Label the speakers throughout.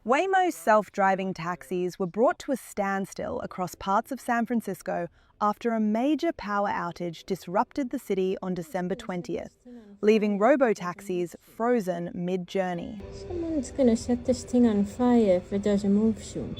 Speaker 1: Waymo's self-driving taxis were brought to a standstill across parts of San Francisco after a major power outage disrupted the city on December 20th, leaving robo-taxis frozen mid-journey.
Speaker 2: Someone's gonna set this thing on fire if it doesn't move soon.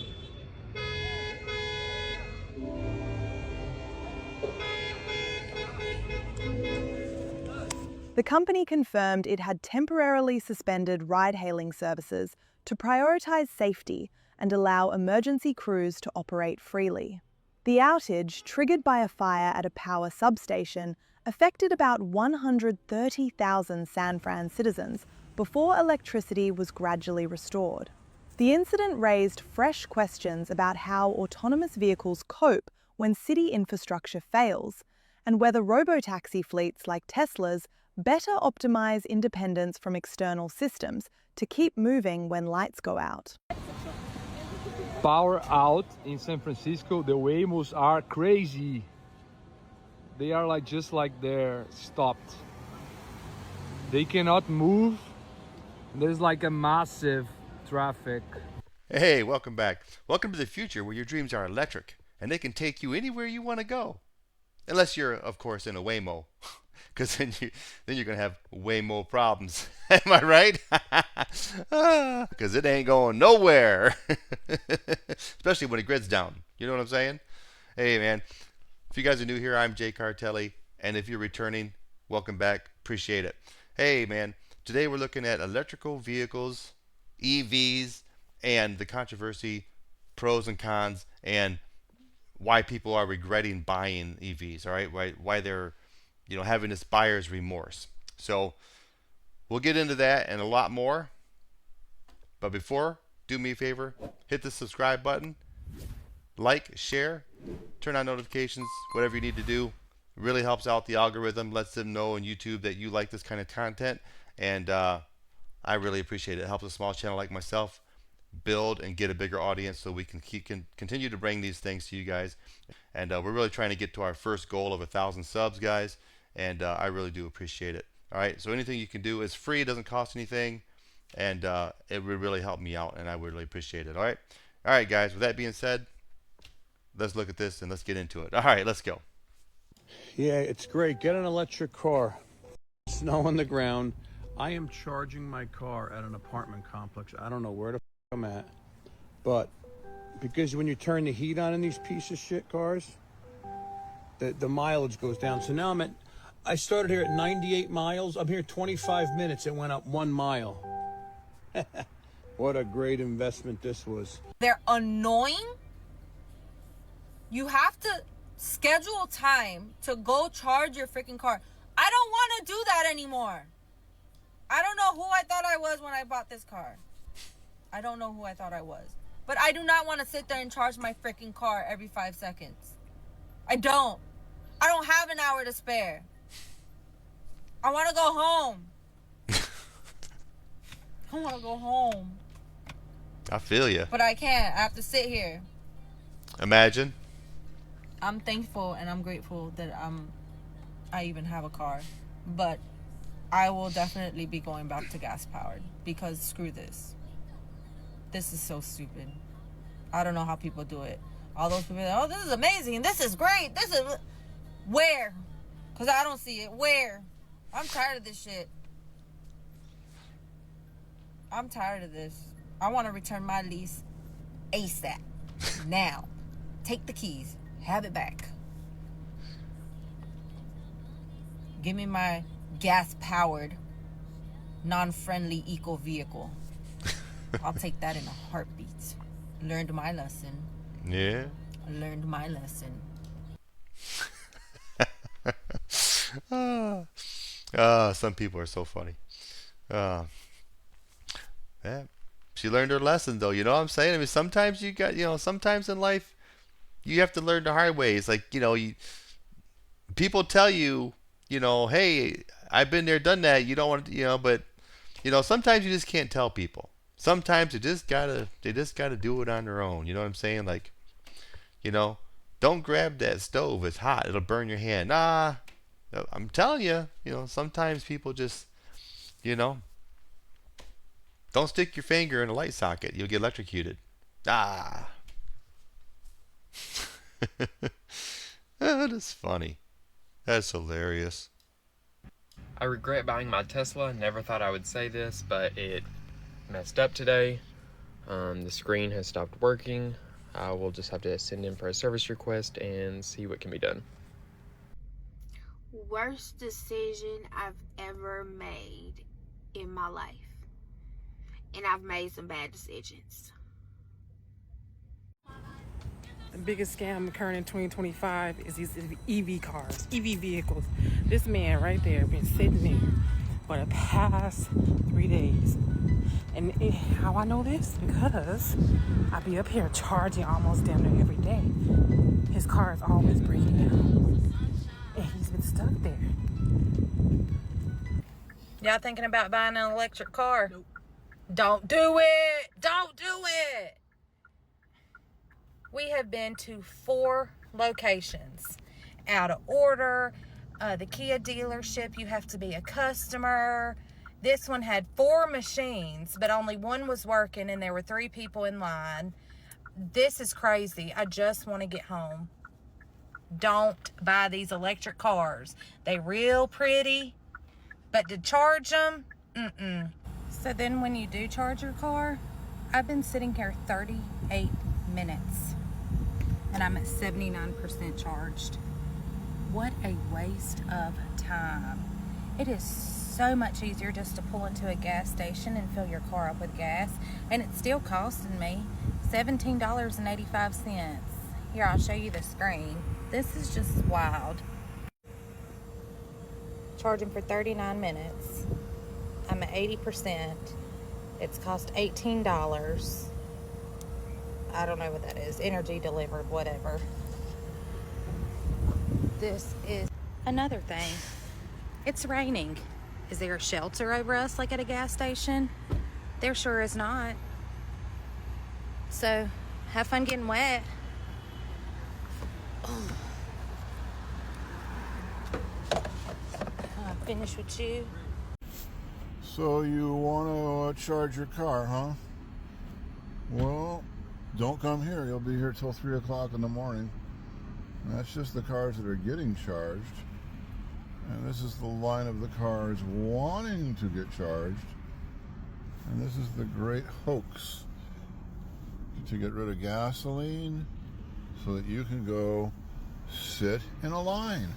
Speaker 1: The company confirmed it had temporarily suspended ride-hailing services to prioritize safety and allow emergency crews to operate freely. The outage, triggered by a fire at a power substation, affected about 130,000 San Fran citizens before electricity was gradually restored. The incident raised fresh questions about how autonomous vehicles cope when city infrastructure fails, and whether robotaxi fleets like Tesla's better optimize independence from external systems to keep moving when lights go out.
Speaker 3: Power out in San Francisco, the Waymos are crazy. They are just like they're stopped. They cannot move. There's like a massive traffic.
Speaker 4: Hey, welcome back. Welcome to the future where your dreams are electric and they can take you anywhere you want to go. Unless you're, of course, in a Waymo. Because then you're going to have way more problems. Am I right? Because it ain't going nowhere. Especially when it grids down. You know what I'm saying? Hey, man. If you guys are new here, I'm Jay Cartelli. And if you're returning, welcome back. Appreciate it. Hey, man. Today we're looking at electrical vehicles, EVs, and the controversy, pros and cons, and why people are regretting buying EVs. All right? Why they're having this buyer's remorse. So we'll get into that and a lot more. But before, do me a favor, hit the subscribe button, like, share, turn on notifications, whatever you need to do. It really helps out the algorithm, lets them know on YouTube that you like this kind of content. And I really appreciate it. It helps a small channel like myself build and get a bigger audience so we can continue to bring these things to you guys. And we're really trying to get to our first goal of 1,000 subs, guys. And I really do appreciate it. All right, so anything you can do is free. It doesn't cost anything. And it would really help me out, and I would really appreciate it. All right, guys, with that being said, let's look at this and let's get into it. All right, let's go.
Speaker 5: Yeah, it's great. Get an electric car. Snow on the ground. I am charging my car at an apartment complex. I don't know where the I'm at. But because when you turn the heat on in these piece of shit cars, the mileage goes down. So now I started here at 98 miles. I'm here 25 minutes. It went up 1 mile. What a great investment this was.
Speaker 6: They're annoying. You have to schedule time to go charge your freaking car. I don't want to do that anymore. I don't know who I thought I was when I bought this car. I don't know who I thought I was. But I do not want to sit there and charge my freaking car every 5 seconds. I don't have an hour to spare. I want to go home. I want to go home.
Speaker 4: I feel you.
Speaker 6: But I can't. I have to sit here.
Speaker 4: Imagine.
Speaker 6: I'm thankful and I'm grateful that I even have a car. But I will definitely be going back to gas powered because screw this. This is so stupid. I don't know how people do it. All those people, oh, this is amazing and this is great. This is where? Because I don't see it. Where? I'm tired of this shit. I'm tired of this. I want to return my lease ASAP. Now. Take the keys. Have it back. Give me my gas-powered, non-friendly eco vehicle. I'll take that in a heartbeat. Learned my lesson.
Speaker 4: Yeah.
Speaker 6: Learned my lesson.
Speaker 4: Some people are so funny. Yeah. She learned her lesson, though. You know what I'm saying? I mean, sometimes sometimes in life, you have to learn the hard way. It's like, people tell you, hey, I've been there, done that. You don't want to, but, sometimes you just can't tell people. Sometimes they just gotta do it on their own. You know what I'm saying? Like, don't grab that stove. It's hot. It'll burn your hand. Nah, I'm telling you, sometimes people just, Don't stick your finger in a light socket. You'll get electrocuted. Ah. That is funny. That's hilarious.
Speaker 7: I regret buying my Tesla. Never thought I would say this, but it messed up today. The screen has stopped working. I will just have to send in for a service request and see what can be done.
Speaker 8: Worst decision I've ever made in my life. And I've made some bad decisions.
Speaker 9: The biggest scam occurring in 2025 is these EV cars, EV vehicles. This man right there been sitting there for the past 3 days. And how I know this? Because I be up here charging almost damn near every day. His car is always breaking down. And he's been stuck there.
Speaker 6: Y'all thinking about buying an electric car? Nope. Don't do it. Don't do it. We have been to 4 locations. Out of order. The Kia dealership, you have to be a customer. This one had 4 machines, but only one was working, and there were 3 people in line. This is crazy. I just want to get home. Don't buy these electric cars. They real pretty, but to charge them, So then when you do charge your car, I've been sitting here 38 minutes, and I'm at 79% charged. What a waste of time. It is so much easier just to pull into a gas station and fill your car up with gas, and it's still costing me $17.85. Here, I'll show you the screen. This is just wild. Charging for 39 minutes. I'm at 80%. It's cost $18. I don't know what that is. Energy delivered, whatever. This is another thing. It's raining. Is there a shelter over us like at a gas station? There sure is not. So, have fun getting wet. Finish with you.
Speaker 5: So you want to charge your car, huh? Well, don't come here. You'll be here till 3 o'clock in the morning. And that's just the cars that are getting charged. And this is the line of the cars wanting to get charged. And this is the great hoax to get rid of gasoline so that you can go sit in a line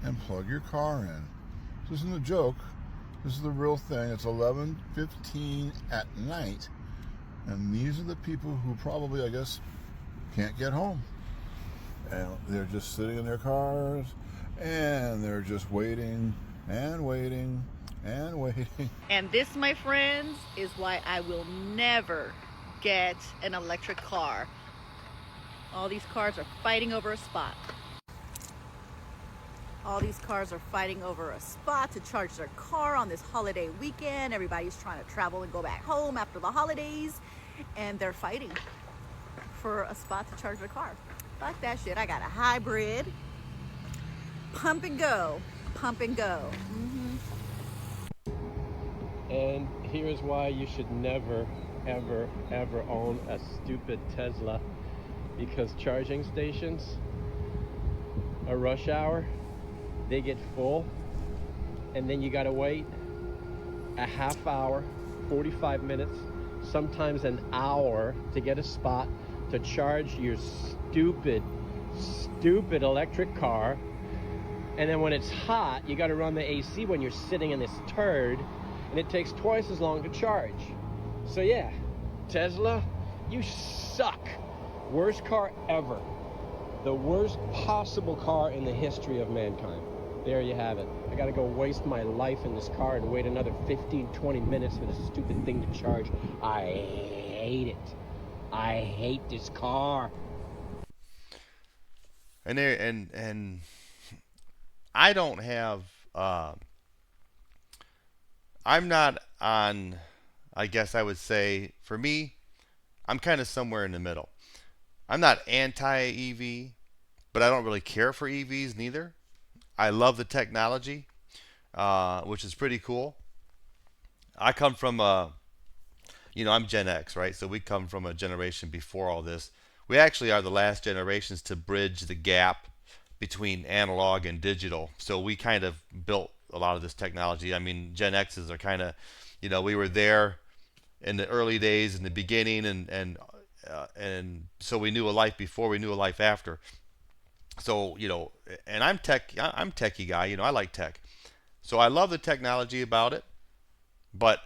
Speaker 5: and plug your car in. This isn't a joke. This is the real thing. It's 11:15 at night. And these are the people who probably, I guess, can't get home. And they're just sitting in their cars, and they're just waiting and waiting and waiting.
Speaker 10: And this, my friends, is why I will never get an electric car. All these cars are fighting over a spot. All these cars are fighting over a spot to charge their car on this holiday weekend. Everybody's trying to travel and go back home after the holidays, and they're fighting for a spot to charge their car. Fuck that shit. I got a hybrid. Pump and go. Pump and go.
Speaker 11: And here's why you should never, ever, ever own a stupid Tesla. Because charging stations, a rush hour, they get full, and then you gotta wait a half hour, 45 minutes, sometimes an hour to get a spot to charge your stupid electric car. And then when it's hot, you gotta run the AC when you're sitting in this turd, and it takes twice as long to charge. So yeah, Tesla, you suck. Worst car ever. The worst possible car in the history of mankind. There you have it. I gotta go waste my life in this car and wait another 15-20 minutes for this stupid thing to charge. I hate it. I hate this car.
Speaker 4: And I don't have I'm not on, I guess I would say, for me, I'm kind of somewhere in the middle. I'm not anti-EV, but I don't really care for EVs neither. I love the technology, which is pretty cool. I come from a I'm Gen X, right? So we come from a generation before all this. We actually are the last generations to bridge the gap between analog and digital. So we kind of built a lot of this technology. I mean, Gen X's are kind of, we were there in the early days, in the beginning, and so we knew a life before, we knew a life after. So and I'm techie guy. I like tech, so I love the technology about it, but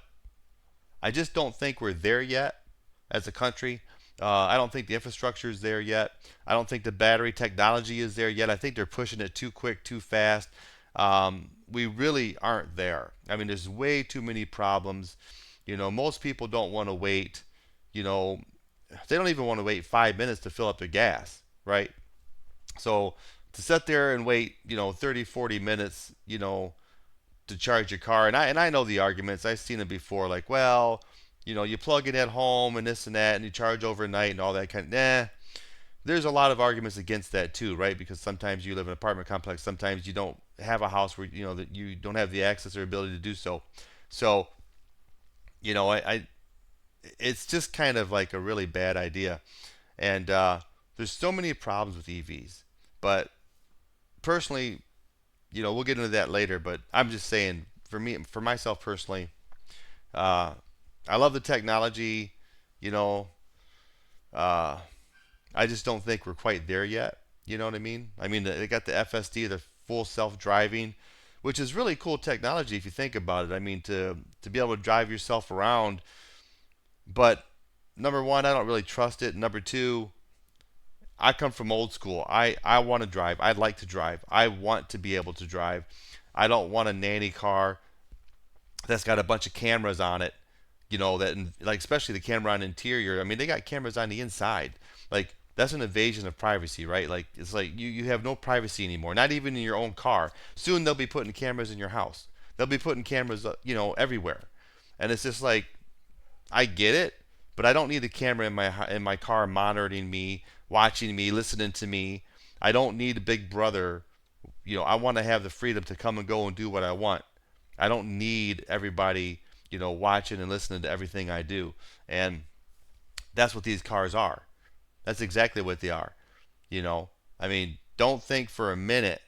Speaker 4: I just don't think we're there yet as a country. I don't think the infrastructure is there yet. I don't think the battery technology is there yet. I think they're pushing it too quick, too fast. We really aren't there. I mean, there's way too many problems. Most people don't want to wait. They don't even want to wait 5 minutes to fill up their gas, right? So to sit there and wait, 30, 40 minutes, to charge your car, and I know the arguments. I've seen it before, like, well, you plug it at home and this and that, and you charge overnight and all that kind of. There's a lot of arguments against that too, right? Because sometimes you live in an apartment complex, sometimes you don't have a house where that you don't have the access or ability to do so. So, it's just kind of like a really bad idea, and there's so many problems with EVs. But personally, we'll get into that later. But I'm just saying, for myself personally, I love the technology. I just don't think we're quite there yet. You know what I mean? I mean, they got the FSD, the full self-driving, which is really cool technology if you think about it. I mean, to be able to drive yourself around. But number one, I don't really trust it. Number two, I come from old school. I want to drive. I'd like to drive. I want to be able to drive. I don't want a nanny car that's got a bunch of cameras on it. Like especially the camera on the interior. I mean, they got cameras on the inside. Like, that's an invasion of privacy, right? Like, it's like you have no privacy anymore, not even in your own car. Soon they'll be putting cameras in your house. They'll be putting cameras, everywhere. And it's just like, I get it, but I don't need a camera in my car monitoring me, watching me, listening to me. I don't need a big brother. I want to have the freedom to come and go and do what I want. I don't need everybody, watching and listening to everything I do. And that's what these cars are. That's exactly what they are. I mean, don't think for a minute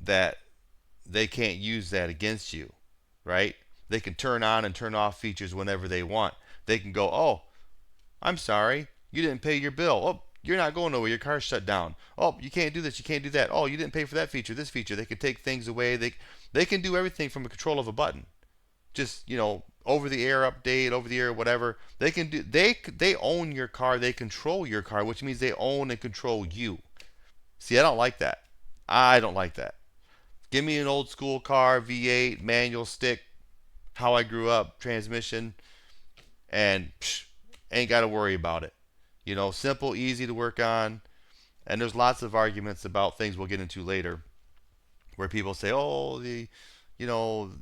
Speaker 4: that they can't use that against you, right? They can turn on and turn off features whenever they want. They can go, oh, I'm sorry, you didn't pay your bill. Oh, you're not going nowhere. Your car's shut down. Oh, you can't do this. You can't do that. Oh, you didn't pay for that feature, this feature. They can take things away. They can do everything from the control of a button. Just, over the air update, over the air whatever. They can do. They own your car. They control your car, which means they own and control you. See, I don't like that. I don't like that. Give me an old school car, V8, manual stick, how I grew up, transmission, and ain't got to worry about it. Simple, easy to work on. And there's lots of arguments about things we'll get into later where people say, oh, the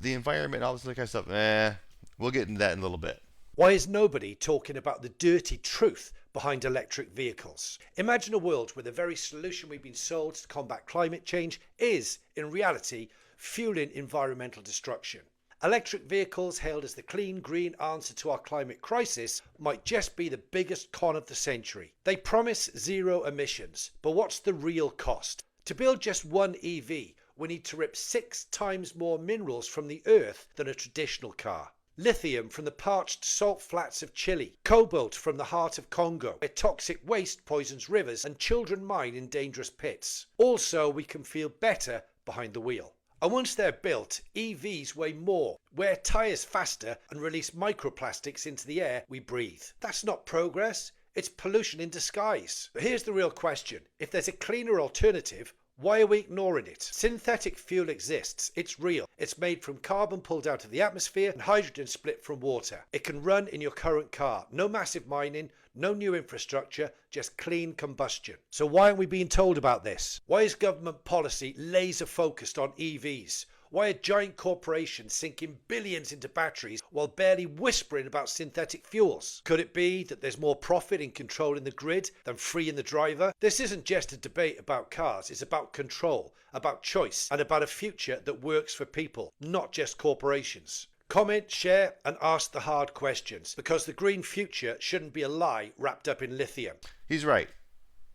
Speaker 4: environment, all this kind of stuff. We'll get into that in a little bit.
Speaker 12: Why is nobody talking about the dirty truth behind electric vehicles? Imagine a world where the very solution we've been sold to combat climate change is, in reality, fueling environmental destruction. Electric vehicles, hailed as the clean, green answer to our climate crisis, might just be the biggest con of the century. They promise zero emissions, but what's the real cost? To build just one EV, we need to rip 6 times more minerals from the earth than a traditional car. Lithium from the parched salt flats of Chile, cobalt from the heart of Congo, where toxic waste poisons rivers and children mine in dangerous pits. Also, we can feel better behind the wheel. And once they're built, EVs weigh more, wear tyres faster and release microplastics into the air we breathe. That's not progress, it's pollution in disguise. But here's the real question. If there's a cleaner alternative, why are we ignoring it? Synthetic fuel exists. It's real. It's made from carbon pulled out of the atmosphere and hydrogen split from water. It can run in your current car. No massive mining, no new infrastructure, just clean combustion. So why aren't we being told about this? Why is government policy laser focused on EVs? Why are giant corporations sinking billions into batteries while barely whispering about synthetic fuels? Could it be that there's more profit in controlling the grid than freeing the driver? This isn't just a debate about cars, it's about control, about choice, and about a future that works for people, not just corporations. Comment, share, and ask the hard questions, because the green future shouldn't be a lie wrapped up in lithium.
Speaker 4: He's right.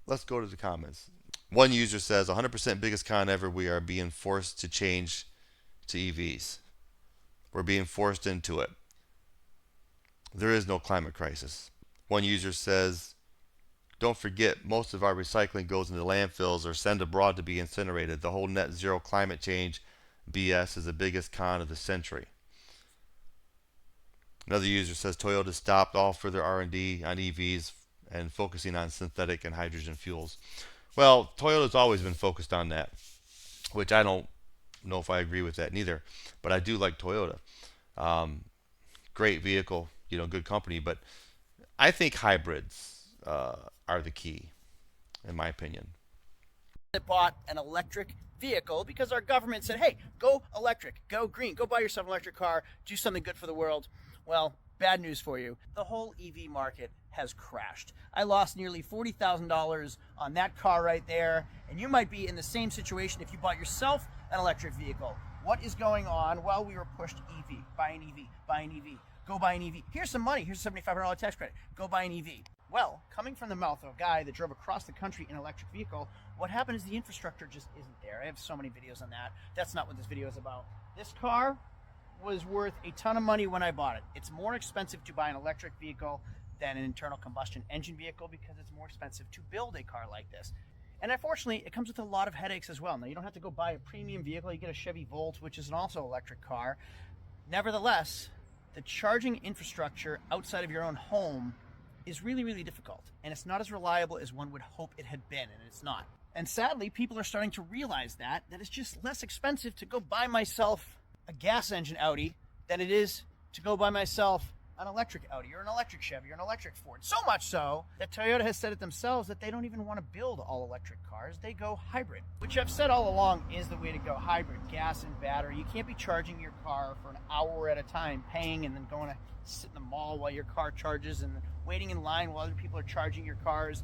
Speaker 4: Let's go to the comments. One user says, 100% biggest con ever. We are being forced to change to EVs. We're being forced into it. There is no climate crisis. One user says, don't forget, most of our recycling goes into landfills or sent abroad to be incinerated. The whole net zero climate change BS is the biggest con of the century. Another user says Toyota stopped all further R&D on EVs and focusing on synthetic and hydrogen fuels. Well, Toyota's always been focused on that, which I don't know if I agree with that neither, but I do like Toyota. Great vehicle, good company, but I think hybrids are the key, in my opinion.
Speaker 13: Bought an electric vehicle because our government said, hey, go electric, go green, go buy yourself an electric car, do something good for the world. Well, bad news for you. The whole EV market has crashed. I lost nearly $40,000 on that car right there, and you might be in the same situation if you bought yourself an electric vehicle. What is going on? Well, we were pushed EV, buy an EV, buy an EV, go buy an EV. Here's some money, here's a $7,500 tax credit, go buy an EV. Well, coming from the mouth of a guy that drove across the country in an electric vehicle, what happened is the infrastructure just isn't there. I have so many videos on that. That's not what this video is about. This car was worth a ton of money when I bought it. It's more expensive to buy an electric vehicle than an internal combustion engine vehicle because it's more expensive to build a car like this. And unfortunately, it comes with a lot of headaches as well. Now, you don't have to go buy a premium vehicle. You get a Chevy Volt, which is also an electric car. Nevertheless, the charging infrastructure outside of your own home is really, really difficult. And it's not as reliable as one would hope it had been, and it's not. And sadly, people are starting to realize that it's just less expensive to go buy myself a gas engine Audi than it is to go buy myself an electric Audi or an electric Chevy or an electric Ford. So much so that Toyota has said it themselves that they don't even want to build all electric cars. They go hybrid, which I've said all along is the way to go. Hybrid, gas and battery. You can't be charging your car for an hour at a time, paying and then going to sit in the mall while your car charges and waiting in line while other people are charging your cars.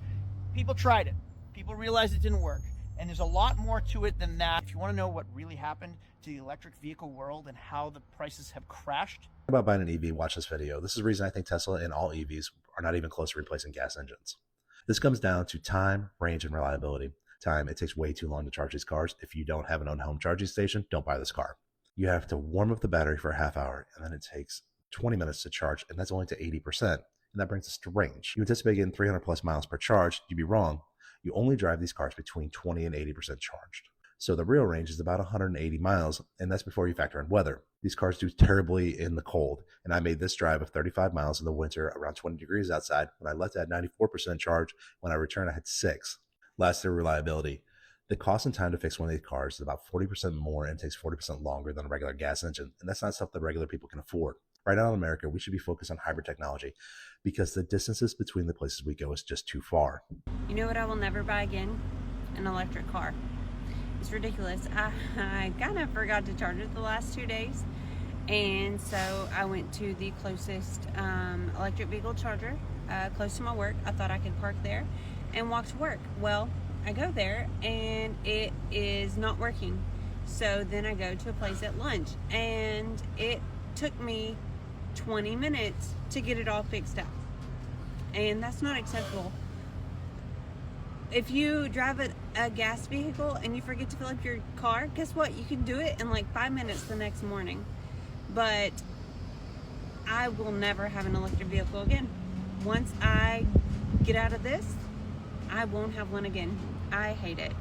Speaker 13: People tried it. People realized it didn't work. And there's a lot more to it than that. If you want to know what really happened to the electric vehicle world and how the prices have crashed.
Speaker 14: About buying an EV, watch this video. This is the reason I think Tesla and all EVs are not even close to replacing gas engines. This comes down to time, range, and reliability. Time, it takes way too long to charge these cars. If you don't have an own home charging station, don't buy this car. You have to warm up the battery for a half hour, and then it takes 20 minutes to charge, and that's only to 80%. And that brings us to range. You anticipate getting 300 plus miles per charge. You'd be wrong. You only drive these cars between 20 and 80% charged. So the real range is about 180 miles, and that's before you factor in weather. These cars do terribly in the cold, and I made this drive of 35 miles in the winter, around 20 degrees outside. When I left at 94% charge, when I returned, I had 6. Lastly, reliability. The cost and time to fix one of these cars is about 40% more and takes 40% longer than a regular gas engine, and that's not stuff that regular people can afford. Right now in America, we should be focused on hybrid technology because the distances between the places we go is just too far.
Speaker 15: You know what I will never buy again? An electric car. It's ridiculous. I kind of forgot to charge it the last 2 days, and so I went to the closest electric vehicle charger close to my work. I thought I could park there and walk to work. Well, I go there and it is not working. So then I go to a place at lunch, and it took me 20 minutes to get it all fixed up, and that's not acceptable. If you drive a gas vehicle and you forget to fill up your car, guess what? You can do it in like 5 minutes the next morning. But I will never have an electric vehicle again. Once I get out of this, I won't have one again. I hate it.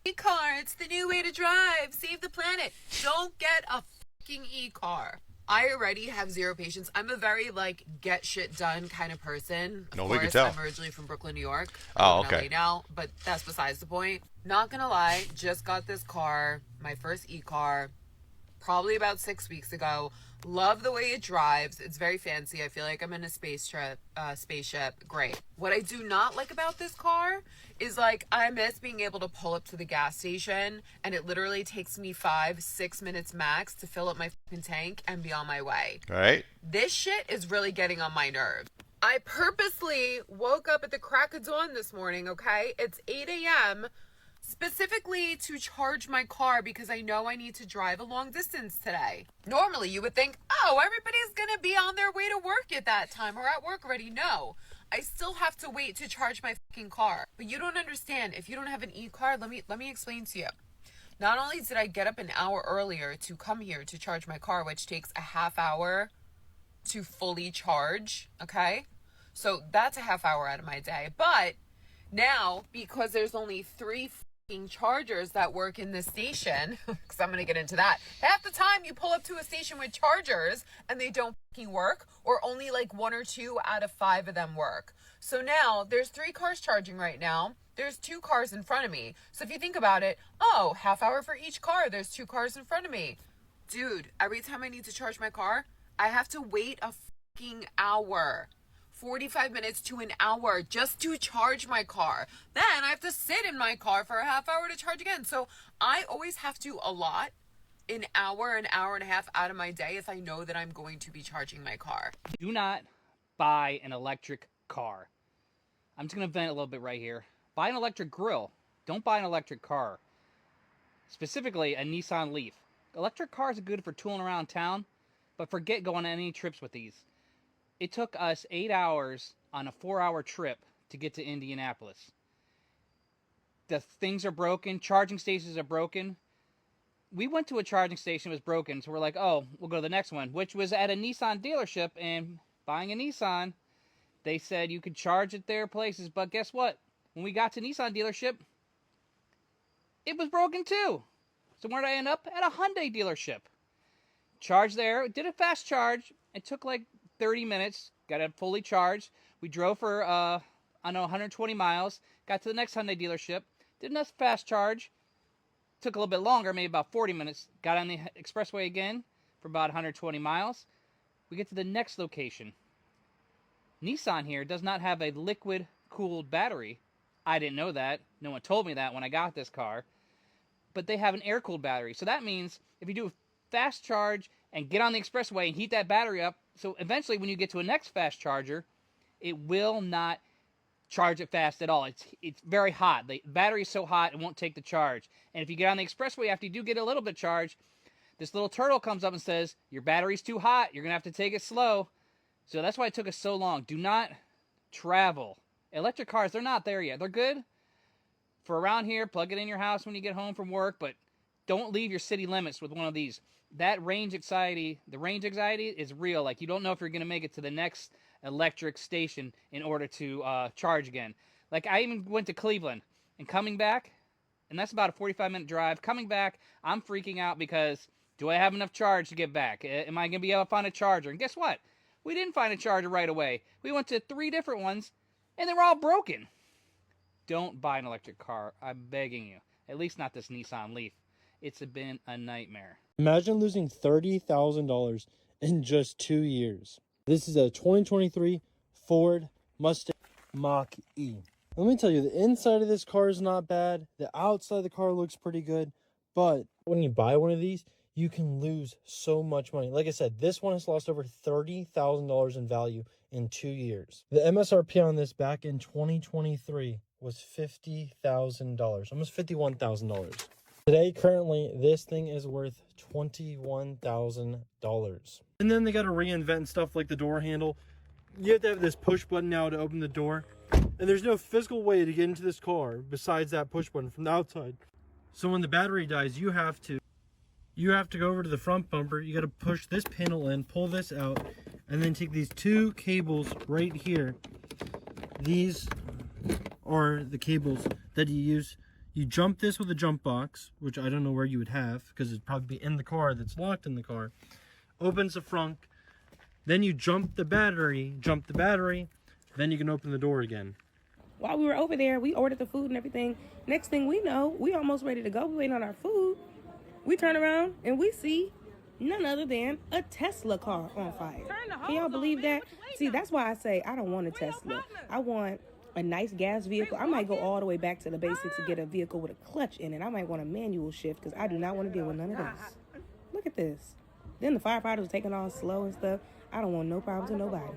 Speaker 16: E-car, it's the new way to drive. Save the planet. Don't get a fucking e-car. I already have zero patience. I'm a very, get shit done kind of person.
Speaker 4: No,
Speaker 16: of
Speaker 4: we
Speaker 16: course,
Speaker 4: can tell.
Speaker 16: I'm originally from Brooklyn, New York.
Speaker 4: Oh,
Speaker 16: I live in
Speaker 4: okay.
Speaker 16: LA now, but that's besides the point. Not gonna lie, just got this car, my first e-car, probably about 6 weeks ago. Love the way it drives. It's very fancy. I feel like I'm in a spaceship. Great. What I do not like about this car is I miss being able to pull up to the gas station and it literally takes me 5-6 minutes max to fill up my fucking tank and be on my way.
Speaker 4: All right.
Speaker 16: This shit is really getting on my nerves. I purposely woke up at the crack of dawn this morning, okay? It's 8 a.m. specifically to charge my car because I know I need to drive a long distance today. Normally you would think, oh, everybody's gonna be on their way to work at that time or at work already. No, I still have to wait to charge my fucking car. But you don't understand. If you don't have an e-card, let me explain to you. Not only did I get up an hour earlier to come here to charge my car, which takes a half hour to fully charge, okay? So that's a half hour out of my day. But now, because there's only 3 fucking chargers that work in this station, because I'm going to get into that, half the time you pull up to a station with chargers and they don't fucking work, or only like 1 or 2 out of 5 of them work. So now there's 3 cars charging right now. There's 2 cars in front of me. So if you think about it, oh, half hour for each car. There's 2 cars in front of me. Dude, every time I need to charge my car, I have to wait a fucking hour. 45 minutes to an hour just to charge my car. Then I have to sit in my car for a half hour to charge again. So I always have to allot an hour and a half out of my day if I know that I'm going to be charging my car.
Speaker 17: Do not buy an electric car. I'm just going to vent a little bit right here. Buy an electric grill. Don't buy an electric car. Specifically, a Nissan Leaf. Electric cars are good for tooling around town, but forget going on any trips with these. It took us 8 hours on a 4-hour trip to get to Indianapolis. The things are broken. Charging stations are broken. We went to a charging station that was broken, so we're like, oh, we'll go to the next one, which was at a Nissan dealership. And buying a Nissan, they said you could charge at their places, but guess what? When we got to Nissan dealership, it was broken too. So where did I end up? At a Hyundai dealership. Charged there, did a fast charge. It took like 30 minutes, got it fully charged. We drove for, 120 miles, got to the next Hyundai dealership, did a fast charge, took a little bit longer, maybe about 40 minutes, got on the expressway again for about 120 miles. We get to the next location. Nissan here does not have a liquid-cooled battery. I didn't know that. No one told me that when I got this car. But they have an air-cooled battery. So that means if you do a fast charge and get on the expressway and heat that battery up, so eventually when you get to a next fast charger, it will not charge it fast at all. It's very hot. The battery is so hot it won't take the charge. And if you get on the expressway after you do get a little bit charged, this little turtle comes up and says, your battery's too hot. You're going to have to take it slow. So that's why it took us so long. Do not travel. Electric cars, they're not there yet. They're good for around here. Plug it in your house when you get home from work, but don't leave your city limits with one of these. That range anxiety, the range anxiety is real. Like, you don't know if you're going to make it to the next electric station in order to charge again. Like, I even went to Cleveland and coming back, and that's about a 45-minute drive. Coming back, I'm freaking out because do I have enough charge to get back? Am I going to be able to find a charger? And guess what? We didn't find a charger right away. We went to 3 different ones, and they were all broken. Don't buy an electric car. I'm begging you. At least not this Nissan Leaf. It's been a nightmare.
Speaker 18: Imagine losing $30,000 in just 2 years. This is a 2023 Ford Mustang Mach-E. Let me tell you, the inside of this car is not bad. The outside of the car looks pretty good. But when you buy one of these, you can lose so much money. Like I said, this one has lost over $30,000 in value in 2 years. The MSRP on this back in 2023 was $50,000, almost $51,000. Today, currently, this thing is worth $21,000. And then they got to reinvent stuff like the door handle. You have to have this push button now to open the door. And there's no physical way to get into this car besides that push button from the outside. So when the battery dies, you have to go over to the front bumper. You got to push this panel in, pull this out, and then take these 2 cables right here. These are the cables that you use. You jump this with a jump box, which I don't know where you would have because it'd probably be in the car that's locked in the car. Opens the front. Then you jump the battery. Then you can open the door again.
Speaker 19: While we were over there, we ordered the food and everything. Next thing we know, we almost ready to go. We waiting on our food. We turn around and we see none other than a Tesla car on fire. Can y'all believe that? See, that's why I say I don't want a Tesla. I want a nice gas vehicle. I might go all the way back to the basics and get a vehicle with a clutch in it. I might want a manual shift because I do not want to deal with none of this. Look at this. Then the firefighters are taking all slow and stuff. I don't want no problems with nobody.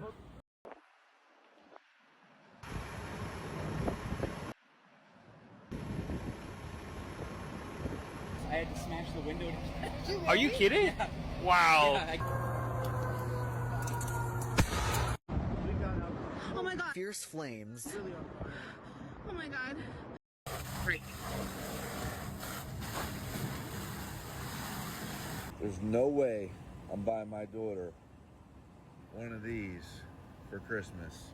Speaker 17: had to smash the window.
Speaker 20: Are you kidding?
Speaker 17: Yeah.
Speaker 20: Wow.
Speaker 21: Oh my god.
Speaker 22: Fierce flames.
Speaker 21: Oh my god.
Speaker 23: There's no way I'm buying my daughter one of these for Christmas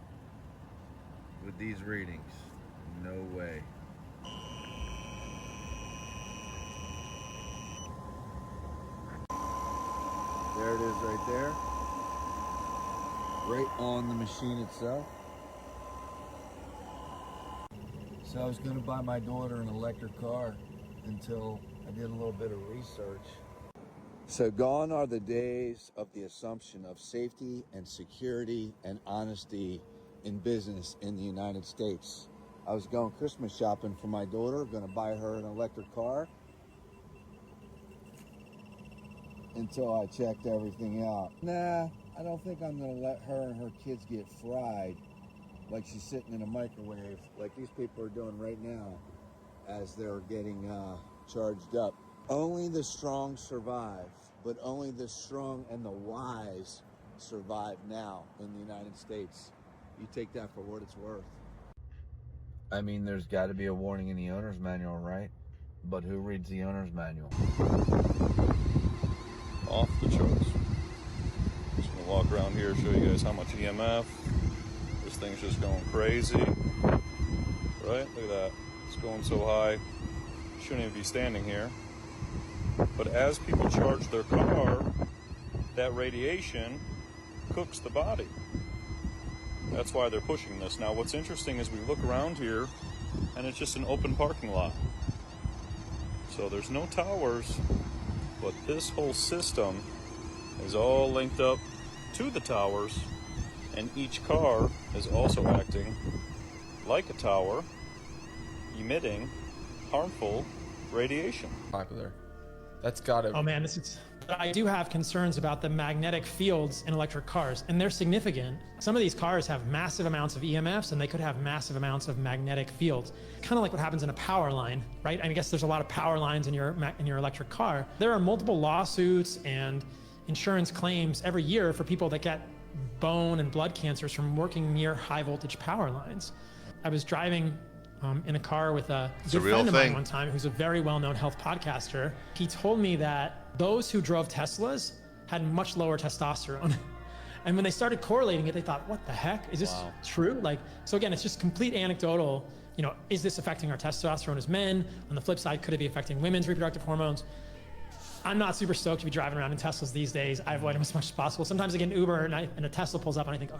Speaker 23: with these readings. No way. There it is right there. Right on the machine itself. So I was going to buy my daughter an electric car until I did a little bit of research. So gone are the days of the assumption of safety and security and honesty in business in the United States. I was going Christmas shopping for my daughter, going to buy her an electric car, until I checked everything out. Nah, I don't think I'm going to let her and her kids get fried like she's sitting in a microwave like these people are doing right now as they're getting charged up. Only the strong survive, but only the strong and the wise survive now in the United States. You take that for what it's worth. I mean, there's got to be a warning in the owner's manual, right? But who reads the owner's manual?
Speaker 24: Off the charts. Just gonna walk around here, show you guys how much EMF. This thing's just going crazy. Right? Look at that. It's going so high. Shouldn't even be standing here. But as people charge their car, that radiation cooks the body. That's why they're pushing this. Now what's interesting is we look around here and it's just an open parking lot. So there's no towers, but this whole system is all linked up to the towers, and each car is also acting like a tower, emitting harmful radiation.
Speaker 7: Popular. That's gotta.
Speaker 25: Oh man, but I do have concerns about the magnetic fields in electric cars, and they're significant. Some of these cars have massive amounts of EMFs, and they could have massive amounts of magnetic fields. Kind of like what happens in a power line, right? I guess there's a lot of power lines in your electric car. There are multiple lawsuits and insurance claims every year for people that get bone and blood cancers from working near high voltage power lines. I was driving in a car with a good friend of mine one time who's a very well-known health podcaster. He told me that those who drove Teslas had much lower testosterone. And when they started correlating it, they thought, what the heck? Is this true? So again, it's just complete anecdotal. Is this affecting our testosterone as men? On the flip side, could it be affecting women's reproductive hormones? I'm not super stoked to be driving around in Teslas these days. I avoid them as much as possible. Sometimes I get an Uber and a Tesla pulls up and I think, oh,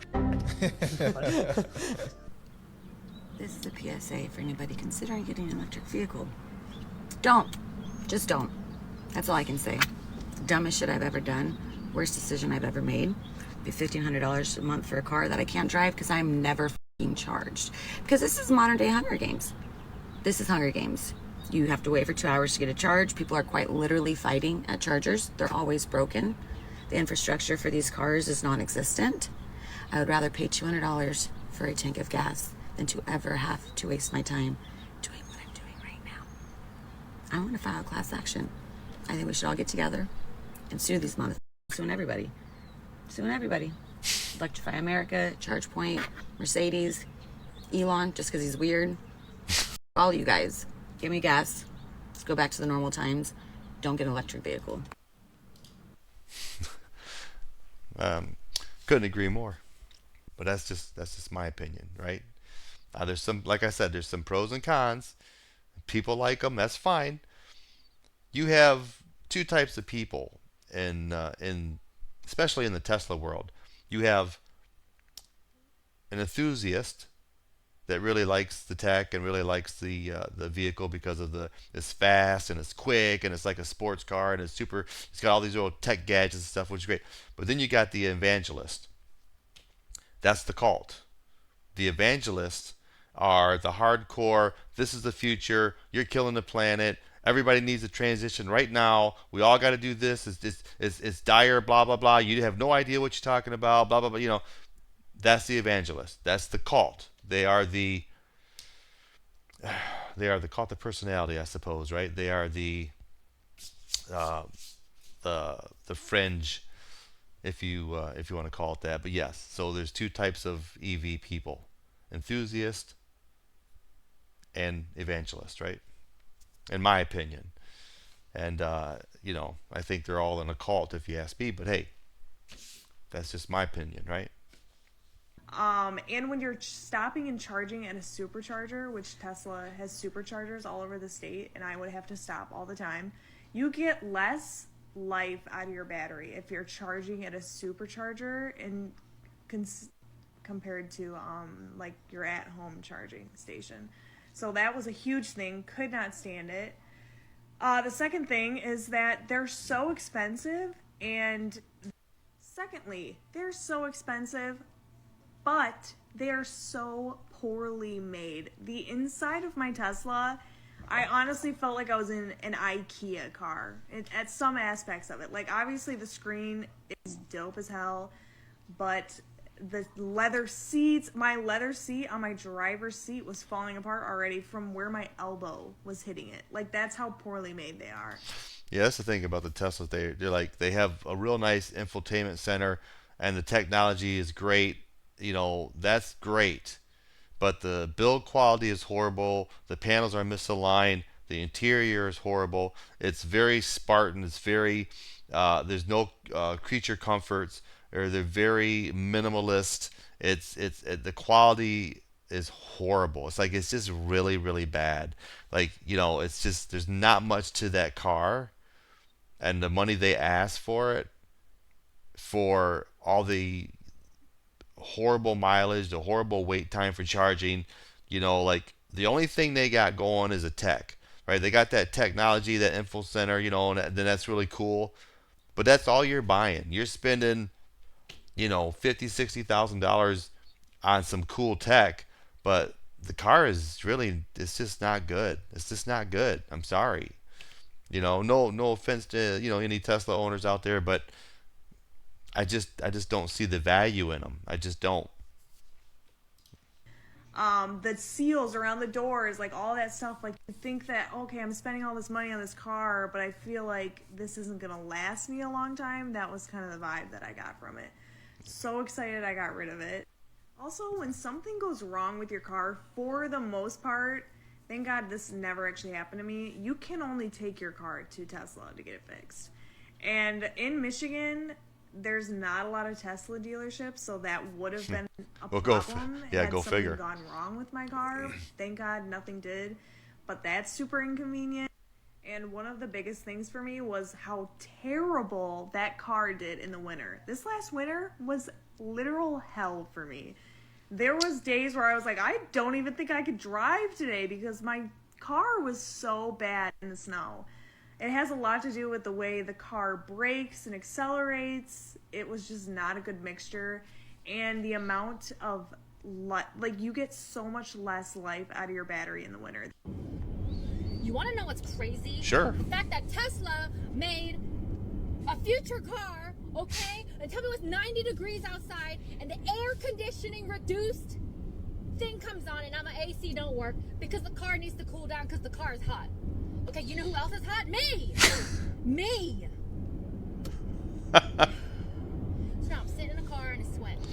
Speaker 26: This is a PSA for anybody considering getting an electric vehicle. Don't. Just don't. That's all I can say. Dumbest shit I've ever done. Worst decision I've ever made. Pay $1,500 a month for a car that I can't drive because I'm never f***ing charged. Because this is modern day Hunger Games. This is Hunger Games. You have to wait for 2 hours to get a charge. People are quite literally fighting at chargers. They're always broken. The infrastructure for these cars is non-existent. I would rather pay $200 for a tank of gas than to ever have to waste my time doing what I'm doing right now. I want to file a class action. I think we should all get together and sue these motherfuckers. Suing everybody. Suing everybody. Electrify America, ChargePoint, Mercedes, Elon, just because he's weird. All you guys, give me gas. Let's go back to the normal times. Don't get an electric vehicle.
Speaker 4: Couldn't agree more. But that's just my opinion, right? There's some, like I said, there's some pros and cons. People like them, that's fine. You have two types of people in especially in the Tesla world. You have an enthusiast that really likes the tech and really likes the vehicle because of it's fast and it's quick and it's like a sports car and it's got all these little tech gadgets and stuff, which is great. But then you got the evangelist. That's the cult. The evangelists are the hardcore, this is the future, you're killing the planet, everybody needs a transition right now, we all got to do this, it's dire, blah, blah, blah, you have no idea what you're talking about, blah, blah, blah, That's the evangelist. That's the cult. They are the cult of personality, I suppose, right? They are the uh, the fringe, if you want to call it that. But yes, so there's two types of EV people: enthusiast and evangelist, right? In my opinion. And I think they're all in a cult, if you ask me. But hey, that's just my opinion, right?
Speaker 1: And when you're stopping and charging at a supercharger, which Tesla has superchargers all over the state, and I would have to stop all the time, you get less life out of your battery if you're charging at a supercharger and compared to like your at-home charging station. So that was a huge thing. Could not stand it. The second thing is that they're so expensive, and secondly, they're so expensive, but they're so poorly made. The inside of my Tesla, I honestly felt like I was in an IKEA car at some aspects of it. Like, obviously the screen is dope as hell, but the leather seats, my leather seat on my driver's seat was falling apart already from where my elbow was hitting it. Like, that's how poorly made they are.
Speaker 4: Yeah, that's the thing about the Teslas. They're like, they have a real nice infotainment center, and the technology is great. That's great. But the build quality is horrible. The panels are misaligned. The interior is horrible. It's very Spartan. It's very there's no creature comforts, or they're very minimalist. The quality is horrible. It's just really, really bad. It's just, there's not much to that car, and the money they ask for it, for all the horrible mileage, the horrible wait time for charging, the only thing they got going is a tech, right? They got that technology, that info center, and then that's really cool. But that's all you're buying. You're spending, $50,000-$60,000 on some cool tech, but the car is really, it's just not good. It's just not good. I'm sorry. No offense to, any Tesla owners out there, but I just don't see the value in them. I just don't.
Speaker 1: The seals around the doors, like all that stuff, like you think that, okay, I'm spending all this money on this car, but I feel like this isn't going to last me a long time. That was kind of the vibe that I got from it. So excited I got rid of it. Also, when something goes wrong with your car, for the most part, thank God this never actually happened to me, you can only take your car to Tesla to get it fixed. And in Michigan, there's not a lot of Tesla dealerships, so that would have been a problem. Had
Speaker 4: go
Speaker 1: something
Speaker 4: figure.
Speaker 1: Gone wrong with my car. Thank God nothing did, but that's super inconvenient. And one of the biggest things for me was how terrible that car did in the winter. This last winter was literal hell for me. There was days where I was like, I don't even think I could drive today because my car was so bad in the snow. It has a lot to do with the way the car brakes and accelerates. It was just not a good mixture. And the amount of, you get so much less life out of your battery in the winter.
Speaker 2: You want to know what's crazy?
Speaker 4: Sure.
Speaker 2: The fact that Tesla made a future car, okay? And tell me it was 90 degrees outside and the air conditioning reduced thing comes on and now my AC don't work because the car needs to cool down because the car is hot. Okay, you know who else is hot? Me! Me! So now I'm sitting in a car and it's sweating.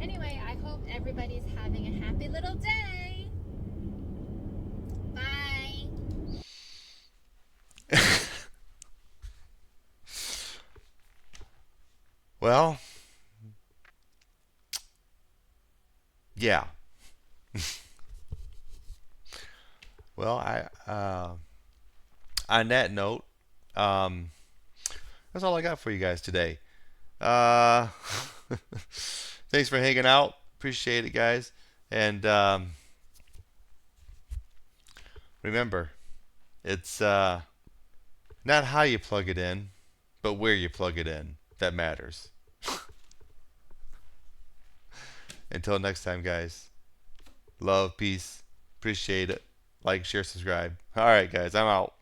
Speaker 2: Anyway, I hope everybody's having a happy little day. Bye.
Speaker 4: Well, yeah. Well, on that note, that's all I got for you guys today. Thanks for hanging out. Appreciate it, guys. And remember, it's not how you plug it in, but where you plug it in that matters. Until next time, guys. Love, peace. Appreciate it. Like, share, subscribe. All right, guys. I'm out.